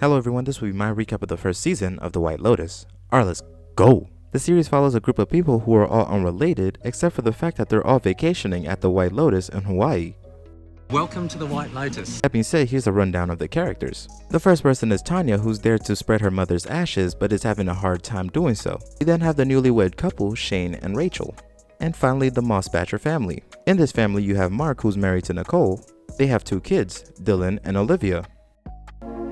Hello everyone, this will be my recap of the first season of The White Lotus. Alright, let's go! The series follows a group of people who are all unrelated except for the fact that they're all vacationing at the White Lotus in Hawaii. Welcome to the White Lotus. That being said, here's a rundown of the characters. The first person is Tanya, who's there to spread her mother's ashes but is having a hard time doing so. We then have the newlywed couple, Shane and Rachel. And finally, the Mossbatcher family. In this family, you have Mark, who's married to Nicole. They have two kids, Dylan and Olivia.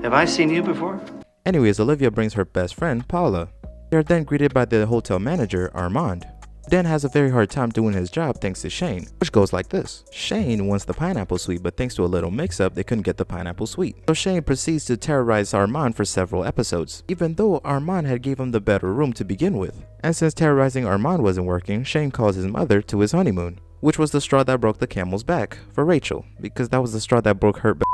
Have I seen you before? Anyways, Olivia brings her best friend, Paula. They are then greeted by the hotel manager, Armand. Dan has a very hard time doing his job thanks to Shane, which goes like this. Shane wants the pineapple suite, but thanks to a little mix-up, they couldn't get the pineapple suite. So Shane proceeds to terrorize Armand for several episodes, even though Armand had gave him the better room to begin with. And since terrorizing Armand wasn't working, Shane calls his mother to his honeymoon, which was the straw that broke the camel's back for Rachel, because that was the straw that broke her back.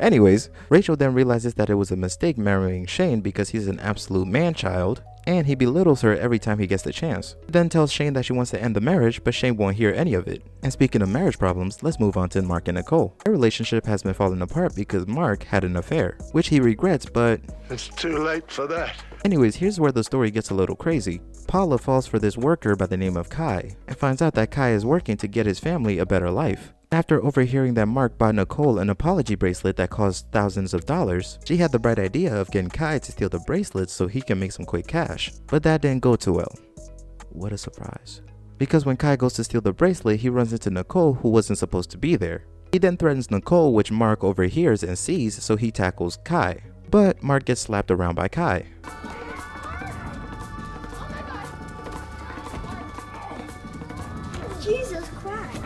Anyways, Rachel then realizes that it was a mistake marrying Shane because he's an absolute man-child, and he belittles her every time he gets the chance. She then tells Shane that she wants to end the marriage, but Shane won't hear any of it. And speaking of marriage problems, let's move on to Mark and Nicole. Their relationship has been falling apart because Mark had an affair, which he regrets, but it's too late for that. Anyways, here's where the story gets a little crazy. Paula falls for this worker by the name of Kai, and finds out that Kai is working to get his family a better life. After overhearing that Mark bought Nicole an apology bracelet that cost thousands of dollars, she had the bright idea of getting Kai to steal the bracelet so he can make some quick cash. But that didn't go too well. What a surprise. Because when Kai goes to steal the bracelet, he runs into Nicole, who wasn't supposed to be there. He then threatens Nicole, which Mark overhears and sees, so he tackles Kai. But Mark gets slapped around by Kai. Jesus Christ.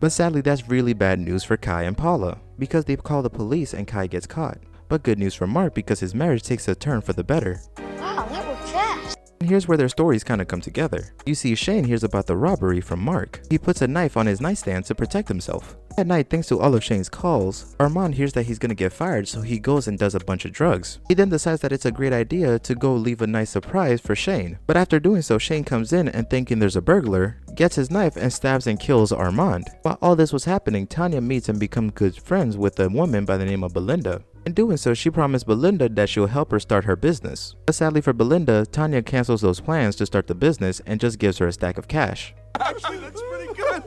But sadly, that's really bad news for Kai and Paula, because they call the police and Kai gets caught. But good news for Mark because his marriage takes a turn for the better. Wow, that worked fast. And here's where their stories kind of come together. You see, Shane hears about the robbery from Mark. He puts a knife on his nightstand to protect himself. At night, thanks to all of Shane's calls, Armand hears that he's gonna get fired, so he goes and does a bunch of drugs. He then decides that it's a great idea to go leave a nice surprise for Shane. But after doing so, Shane comes in and thinking there's a burglar, gets his knife and stabs and kills Armand. While all this was happening, Tanya meets and becomes good friends with a woman by the name of Belinda. In doing so, she promised Belinda that she'll help her start her business. But sadly for Belinda, Tanya cancels those plans to start the business and just gives her a stack of cash. Actually, that's pretty good.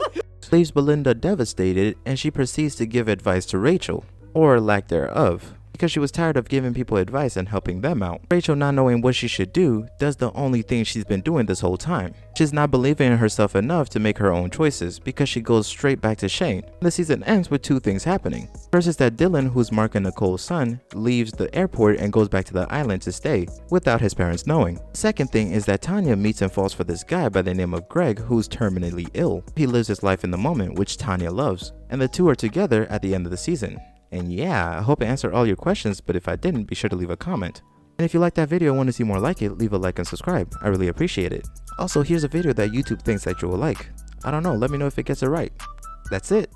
Leaves Belinda devastated, and she proceeds to give advice to Rachel, or lack thereof, because she was tired of giving people advice and helping them out. Rachel, not knowing what she should do, does the only thing she's been doing this whole time. She's not believing in herself enough to make her own choices, because she goes straight back to Shane. The season ends with two things happening. First is that Dylan, who's Mark and Nicole's son, leaves the airport and goes back to the island to stay, without his parents knowing. Second thing is that Tanya meets and falls for this guy by the name of Greg, who's terminally ill. He lives his life in the moment, which Tanya loves, and the two are together at the end of the season. And yeah, I hope I answered all your questions, but if I didn't, be sure to leave a comment. And if you liked that video and want to see more like it, leave a like and subscribe. I really appreciate it. Also, here's a video that YouTube thinks that you will like. I don't know, let me know if it gets it right. That's it.